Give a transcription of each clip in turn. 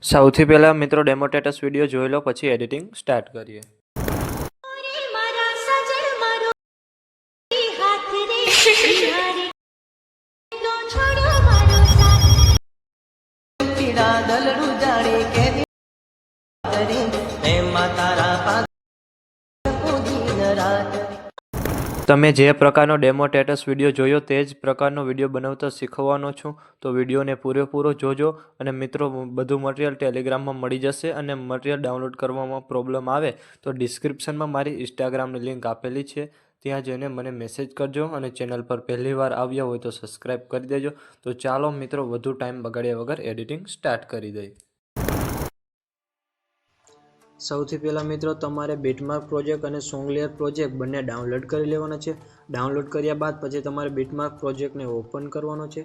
સૌથી પહેલાં મિત્રો ડેમો સ્ટેટસ વિડીયો જોઈ લો, પછી એડિટિંગ સ્ટાર્ટ કરીએ. તમે જે પ્રકારનો ડેમો સ્ટેટસ વિડીયો જોયો તે જ પ્રકારનો વિડીયો બનાવતા શીખવવાનો છું, તો વિડીયોને પૂરેપૂરો જોજો. અને મિત્રો, બધું મટીરિયલ ટેલિગ્રામમાં મળી જશે. અને મટીરિયલ ડાઉનલોડ કરવામાં પ્રોબ્લેમ આવે તો ડિસ્ક્રિપ્શનમાં મારી ઇન્સ્ટાગ્રામની લિંક આપેલી છે, ત્યાં જઈને મને મેસેજ કરજો. અને ચેનલ પર પહેલીવાર આવ્યા હોય તો સબસ્ક્રાઈબ કરી દેજો. તો ચાલો મિત્રો, વધુ ટાઈમ બગાડ્યા વગર એડિટિંગ સ્ટાર્ટ કરી દઈએ. સૌથી પહેલાં મિત્રો, તમારે બીટમાર્ક પ્રોજેક્ટ અને સોંગલેયર પ્રોજેક્ટ બંને ડાઉનલોડ કરી લેવાના છે. ડાઉનલોડ કર્યા બાદ પછી તમારે બીટમાર્ક પ્રોજેક્ટને ઓપન કરવાનો છે.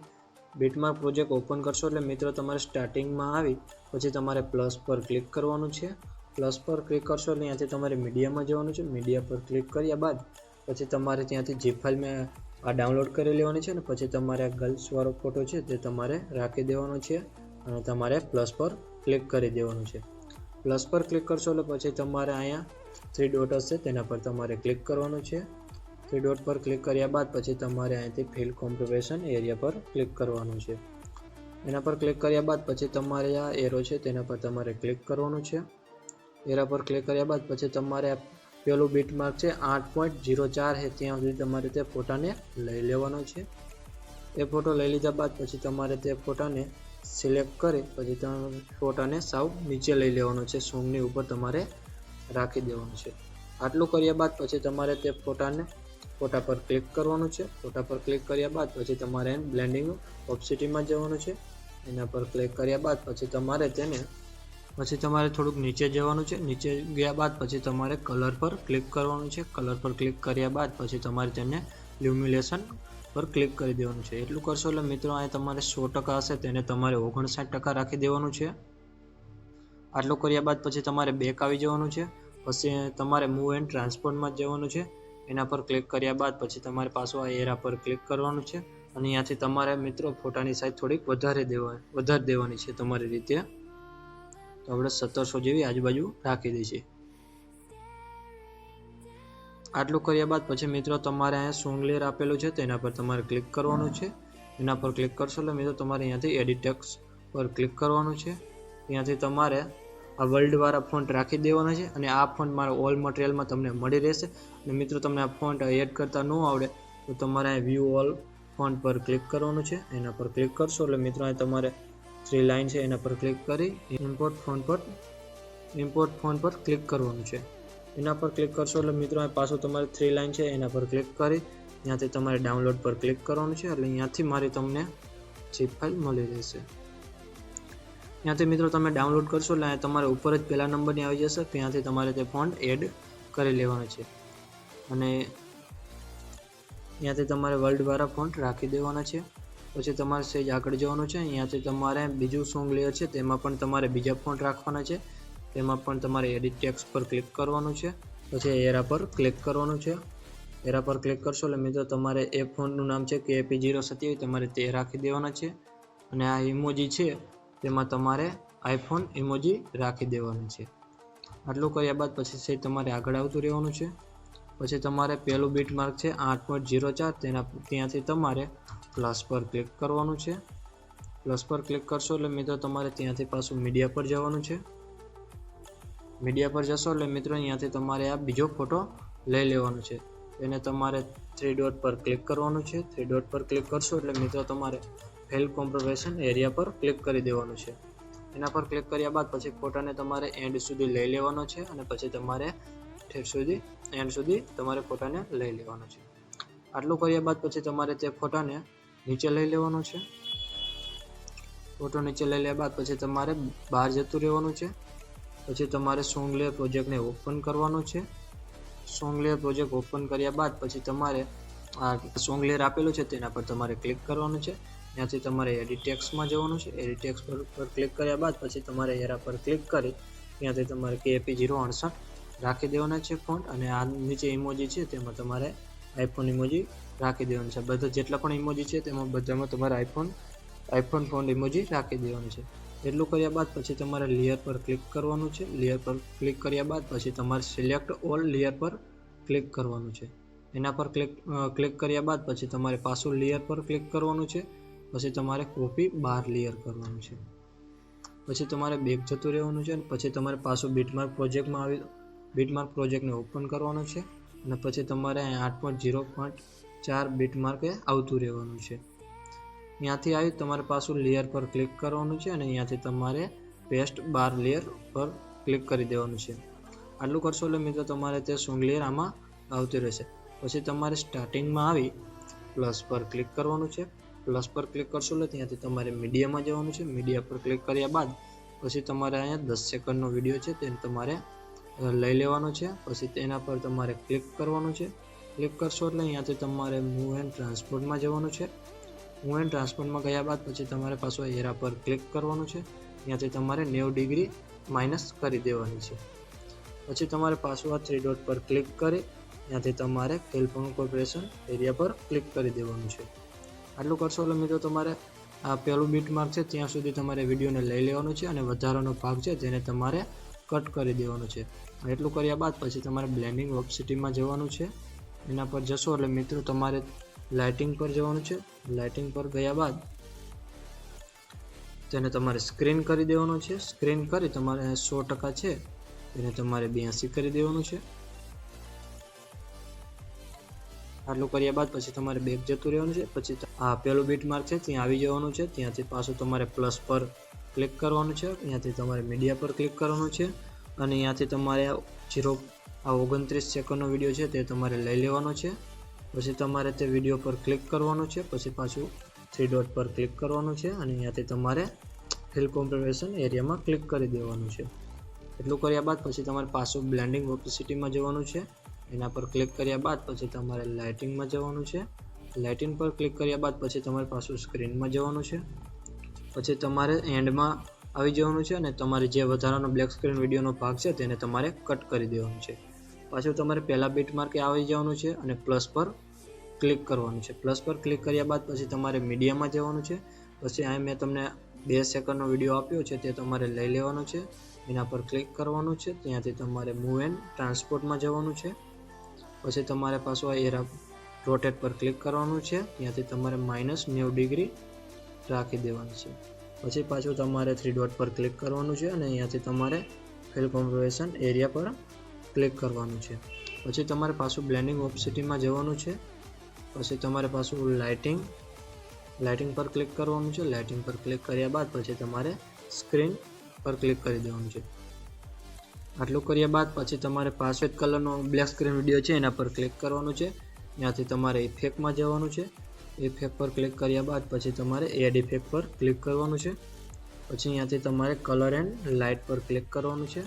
બીટમાર્ક પ્રોજેક્ટ ઓપન કરશો એટલે મિત્રો તમારે સ્ટાર્ટિંગમાં આવી પછી તમારે પ્લસ પર ક્લિક કરવાનું છે. પ્લસ પર ક્લિક કરશો એટલે ત્યાંથી તમારે મીડિયામાં જવાનું છે. મીડિયા પર ક્લિક કર્યા બાદ પછી તમારે ત્યાંથી જે ફાઇલ મેં આ ડાઉનલોડ કરી લેવાની છે ને પછી તમારે આ ગર્લ્સવાળો ફોટો છે તે તમારે રાખી દેવાનો છે અને તમારે પ્લસ પર ક્લિક કરી દેવાનું છે. પ્લસ પર ક્લિક કરશો એટલે પછી તમારે અહીંયા 3 ડોટ હશે તેના પર તમારે ક્લિક કરવાનું છે. 3 ડોટ પર ક્લિક કર્યા બાદ પછી તમારે અહીંથી ફિલ કોમ્પ્રેશન એરિયા પર ક્લિક કરવાનું છે. એના પર ક્લિક કર્યા બાદ પછી તમારે આ એરો છે તેના પર તમારે ક્લિક કરવાનું છે. એરા પર ક્લિક કર્યા બાદ પછી તમારે પેલું બીટમાર્ક છે 8.04 છે ત્યાં સુધી તમારે તે ફોટાને લઈ લેવાનો છે. એ ફોટો લઈ લીધા બાદ પછી તમારે તે ફોટાને સિલેક્ટ કરી પછી તમે ફોટાને સાવ નીચે લઈ લેવાનો છે. સોંગની ઉપર તમારે રાખી દેવાનું છે. આટલું કર્યા બાદ પછી તમારે તે ફોટા પર ક્લિક કરવાનું છે. ફોટા પર ક્લિક કર્યા બાદ પછી તમારે બ્લેન્ડિંગ ઓપ્સિટીમાં જવાનું છે. એના પર ક્લિક કર્યા બાદ પછી તમારે થોડુંક નીચે જવાનું છે. નીચે ગયા બાદ પછી તમારે કલર પર ક્લિક કરવાનું છે. કલર પર ક્લિક કર્યા બાદ પછી તમારે તેને લ્યુમિનેશન પર ક્લિક કરી દેવાનું છે. એટલું કરશો એટલે મિત્રો અહીં તમારે 100% હશે તેને તમારે 59% રાખી દેવાનું છે. આટલું કર્યા બાદ પછી તમારે બેક આવી જવાનું છે. પછી તમારે મૂવ એન્ડ ટ્રાન્સફોર્મમાં જવાનું છે. એના પર ક્લિક કર્યા બાદ પછી તમારે પાછું આ એરા પર ક્લિક કરવાનું છે. અને અહીંયાથી તમારે મિત્રો ફોટાની સાઈઝ થોડીક વધારે દેવાની છે તમારી રીતે. તો આપણે 1700 જેવી આજુબાજુ રાખી દઈશું. આટલું કર્યા બાદ પછી મિત્રો તમારે અહીંયા સોંગ લેયર આપેલું છે તેના પર તમારે ક્લિક કરવાનું છે. એના પર ક્લિક કરશો એટલે મિત્રો તમારે અહીંયાથી એડિટ ટેક્સ્ટ પર ક્લિક કરવાનું છે. ત્યાંથી તમારે આ વર્લ્ડવાળા ફોન્ટ રાખી દેવાના છે. અને આ ફોન્ટ મારા ઓલ મટીરિયલમાં તમને મળી રહેશે. અને મિત્રો તમને આ ફોન્ટ એડ કરતા ન આવડે તો તમારે અહીં વ્યૂ ઓલ ફોન્ટ પર ક્લિક કરવાનું છે. એના પર ક્લિક કરશો એટલે મિત્રો અહીં તમારે 3 લાઇન છે એના પર ક્લિક કરી ઇમ્પોર્ટ ફોન્ટ પર ક્લિક કરવાનું છે. એના પર ક્લિક કરશો એટલે મિત્રો અહીં પાછું તમારે 3 લાઇન છે એના પર ક્લિક કરી ત્યાંથી તમારે ડાઉનલોડ પર ક્લિક કરવાનું છે. એટલે અહીંયાથી મારી તમને zip ફાઇલ મળી રહેશે. ત્યાંથી મિત્રો તમે ડાઉનલોડ કરશો એટલે તમારે ઉપર જ પહેલા નંબરની આવી જશે. ત્યાંથી તમારે તે ફોન્ટ એડ કરી લેવાનો છે. અને ત્યાંથી તમારે વર્લ્ડવાળા ફોન્ટ રાખી દેવાના છે. પછી તમારે સહેજ આગળ જવાનું છે. અહીંયાથી તમારે બીજું સોંગ લેયર છે તેમાં પણ તમારે બીજા ફોન્ટ રાખવાના છે. તેમાં પણ તમારે એડિટ ટેક્સ્ટ પર ક્લિક કરવાનું છે. પછી એરા પર ક્લિક કરવાનું છે. એરા પર ક્લિક કરશો એટલે મિત્રો તમારે એ ફોન્ટનું નામ છે KP027 તમારે તે રાખી દેવાના છે. અને આ ઇમોજી છે તેમાં તમારે આઈફોન ઇમોજી રાખી દેવાનું છે. આટલું કર્યા બાદ પછી તમારે આગળ આવતું રહેવાનું છે. પછી તમારે પહેલું બીટમાર્ક છે 8.04 ત્યાંથી તમારે પ્લસ પર ક્લિક કરવાનું છે. પ્લસ પર ક્લિક કરશો એટલે મિત્રો તમારે ત્યાંથી પાછું મીડિયા પર જવાનું છે. મીડિયા પર જશો એટલે મિત્રો અહીંયાથી તમારે આ બીજો ફોટો લઈ લેવાનો છે. એને તમારે 3 ડોટ પર ક્લિક કરવાનું છે. 3 ડોટ પર ક્લિક કરશો એટલે મિત્રો તમારે ફિલ કોમ્પ્રેશન એરિયા પર ક્લિક કરી દેવાનું છે. એના પર ક્લિક કર્યા બાદ પછી ફોટાને તમારે એન્ડ સુધી લઈ લેવાનો છે. અને પછી તમારે એન્ડ સુધી તમારે ફોટાને લઈ લેવાનો છે. આટલું કર્યા બાદ પછી તમારે તે ફોટાને નીચે લઈ લેવાનો છે. ફોટો નીચે લઈ લેવા બાદ પછી તમારે બહાર જતું રહેવાનું છે. પછી તમારે સોંગ લેયર પ્રોજેક્ટને ઓપન કરવાનું છે. સોંગ લેયર પ્રોજેક્ટ ઓપન કર્યા બાદ પછી તમારે આ સોંગ લેયર આપેલું છે તેના પર તમારે ક્લિક કરવાનું છે. ત્યાંથી તમારે એડિટ ટેક્સ્ટમાં જવાનું છે. એડિટ ટેક્સ્ટ પર ક્લિક કર્યા બાદ પછી તમારે એરા પર ક્લિક કરી ત્યાંથી તમારે KP068 રાખી દેવાના છે ફોન્ટ. અને આ નીચે ઇમોજી છે તેમાં તમારે આઈફોન ઇમોજી રાખી દેવાનું છે. બધા જેટલા પણ ઇમોજી છે તેમાં બધામાં તમારે આઈફોન ફોન્ટ ઇમોજી રાખી દેવાનું છે. એટલું કર્યા બાદ પછી તમારે લેયર પર ક્લિક કરવાનું છે. લેયર પર ક્લિક કર્યા બાદ પછી તમારે સિલેક્ટ ઓલ લેયર પર ક્લિક કરવાનું છે. એના પર ક્લિક કર્યા બાદ પછી તમારે પાછું લેયર પર ક્લિક કરવાનું છે. પછી તમારે કોપી 12 લેયર કરવાનું છે. પછી તમારે બેક જતું રહેવાનું છે અને પછી તમારે પાછું બીટમાર્ક પ્રોજેક્ટમાં બીટમાર્ક પ્રોજેક્ટને ઓપન કરવાનો છે અને પછી તમારે 8.0.4 બીટમાર્કે આવતું રહેવાનું છે. ત્યાંથી આવી તમારે પાછું લેયર પર ક્લિક કરવાનું છે અને અહીંયાથી તમારે પેસ્ટ 12 લેયર પર ક્લિક કરી દેવાનું છે. આટલું કરશો એટલે મિત્રો તમારે તે સોંગ લેયર આમાં આવતી રહેશે. પછી તમારે સ્ટાર્ટિંગમાં આવી પ્લસ પર ક્લિક કરવાનું છે. પ્લસ પર ક્લિક કરશો એટલે ત્યાંથી તમારે મીડિયામાં જવાનું છે. મીડિયા પર ક્લિક કર્યા બાદ પછી તમારે અહીંયા 10 સેકન્ડનો વિડીયો છે તેને તમારે લઈ લેવાનો છે. પછી તેના પર તમારે ક્લિક કરવાનું છે. ક્લિક કરશો એટલે અહીંયાથી તમારે મૂવ એન્ડ ટ્રાન્સપોર્ટમાં જવાનું છે. મૂવ એન્ડ ટ્રાન્સપોર્ટમાં ગયા બાદ પછી તમારે પાછું એરા પર ક્લિક કરવાનું છે. ત્યાંથી તમારે 90 ડિગ્રી માઇનસ કરી દેવાની છે. પછી તમારે પાછું આ 3 ડોટ પર ક્લિક કરી ત્યાંથી તમારે ફિલ કોર્પોરેશન એરિયા પર ક્લિક કરી દેવાનું છે. આટલું કરશો એટલે મિત્રો તમારે આ પહેલું બીટમાર્ક છે ત્યાં સુધી તમારે વિડીયોને લઈ લેવાનું છે અને વધારાનો ભાગ છે તેને તમારે કટ કરી દેવાનો છે. એટલું કર્યા બાદ પછી તમારે બ્લેન્ડિંગ વર્કસિટીમાં જવાનું છે. એના પર જશો એટલે મિત્રો તમારે લાઇટિંગ પર જવાનું છે. લાઇટિંગ પર ગયા બાદ તેને તમારે સ્ક્રીન કરી દેવાનું છે. સ્ક્રીન કરી તમારે 100% છે તેને તમારે 82 કરી દેવાનું છે. આટલું કર્યા બાદ પછી તમારે બેક જતું રહેવાનું છે. પછી આ પેલું બીટમાર્ક છે ત્યાં આવી જવાનું છે. ત્યાંથી પાછું તમારે પ્લસ પર ક્લિક કરવાનું છે. ત્યાંથી તમારે મીડિયા પર ક્લિક કરવાનું છે અને ત્યાંથી તમારે 29 સેકન્ડનો વિડીયો છે તે તમારે લઈ લેવાનો છે. પછી તમારે તે વિડીયો પર ક્લિક કરવાનું છે. પછી પાછું 3 ડોટ પર ક્લિક કરવાનું છે અને ત્યાંથી તમારે ફિલ કોમ્પ્રેશન એરિયામાં ક્લિક કરી દેવાનું છે. એટલું કર્યા બાદ પછી તમારે પાછું બ્લેન્ડિંગ ઓપેસિટીમાં જવાનું છે. એના પર ક્લિક કર્યા બાદ પછી તમારે લાઇટિંગમાં જવાનું છે. લાઇટિંગ પર ક્લિક કર્યા બાદ પછી તમારે પાછું સ્ક્રીનમાં જવાનું છે. પછી તમારે એન્ડમાં આવી જવાનું છે અને તમારે જે વધારાનો બ્લેક સ્ક્રીન વિડીયોનો ભાગ છે તેને તમારે કટ કરી દેવાનું છે. પાછું તમારે પહેલા બીટમાર્કે આવી જવાનું છે અને પ્લસ પર ક્લિક કરવાનું છે. પ્લસ પર ક્લિક કર્યા બાદ પછી તમારે મીડિયામાં જવાનું છે. પછી અહીં મેં તમને 2 સેકન્ડનો વિડીયો આપ્યો છે તે તમારે લઈ લેવાનો છે. એના પર ક્લિક કરવાનું છે. ત્યાંથી તમારે મૂવ એન્ડ ટ્રાન્સપોર્ટમાં જવાનું છે. પછી તમારે પાછું આ એરા રોટેટ પર ક્લિક કરવાનું છે. ત્યાંથી તમારે -90 ડિગ્રી રાખી દેવાનું છે. પછી પાછું તમારે 3 ડોટ પર ક્લિક કરવાનું છે અને અહીંયાથી તમારે ફિલ કોમ્પ્રેશન એરિયા પર ક્લિક કરવાનું છે. પછી તમારે પાછું બ્લેન્ડિંગ ઓપેસિટીમાં જવાનું છે. પછી તમારે પાછું લાઇટિંગ પર ક્લિક કરવાનું છે. લાઇટિંગ પર ક્લિક કર્યા બાદ પછી તમારે સ્ક્રીન પર ક્લિક કરી દેવાનું છે. આટલું કર્યા બાદ પછી તમારે પાછો જ કલરનો બ્લેક સ્ક્રીન વિડીયો છે એના પર ક્લિક કરવાનું છે. ત્યાંથી તમારે ઇફેક્ટમાં જવાનું છે. ઇફેક્ટ પર ક્લિક કર્યા બાદ પછી તમારે એડ ઇફેક્ટ પર ક્લિક કરવાનું છે. પછી ત્યાંથી તમારે કલર એન્ડ લાઇટ પર ક્લિક કરવાનું છે.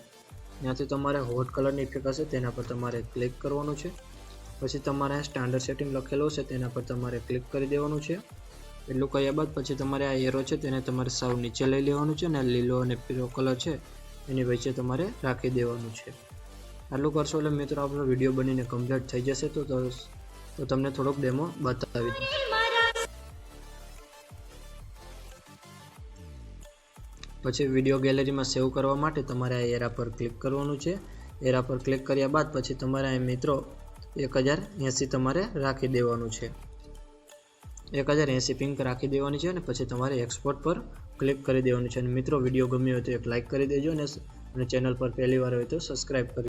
ત્યાંથી તમારે હોટ કલરની ઇફેક્ટ હશે તેના પર તમારે ક્લિક કરવાનું છે. પછી તમારે સ્ટાન્ડર્ડ સેટિંગ લખેલો હશે તેના પર તમારે ક્લિક કરી દેવાનું છે. એટલું કર્યા બાદ પછી તમારે આ એરો છે તેને તમારે સાવ નીચે લઈ લેવાનું છે અને લીલો અને પીળો કલર છે એની વચ્ચે તમારે રાખી દેવાનું છે. આટલું કરશો એટલે મિત્રો આપણો વિડીયો બનીને કમ્પ્લીટ થઈ જશે. તો તમને થોડોક ડેમો બતાવી દઉં. પછી વિડીયો ગેલેરીમાં સેવ કરવા માટે તમારે આ એરા પર ક્લિક કરવાનું છે. એરા પર ક્લિક કર્યા બાદ પછી તમારે અહીં મિત્રો 1080 તમારે રાખી દેવાનું છે. 1080 પિંક રાખી દેવાની છે અને પછી તમારે એક્સપોર્ટ પર ક્લિક કરી દેવાનું છે. અને મિત્રો વિડીયો ગમ્યો હોય તો એક લાઇક કરી દેજો અને ચેનલ પર પહેલી વાર હોય તો સબસ્ક્રાઈબ કરી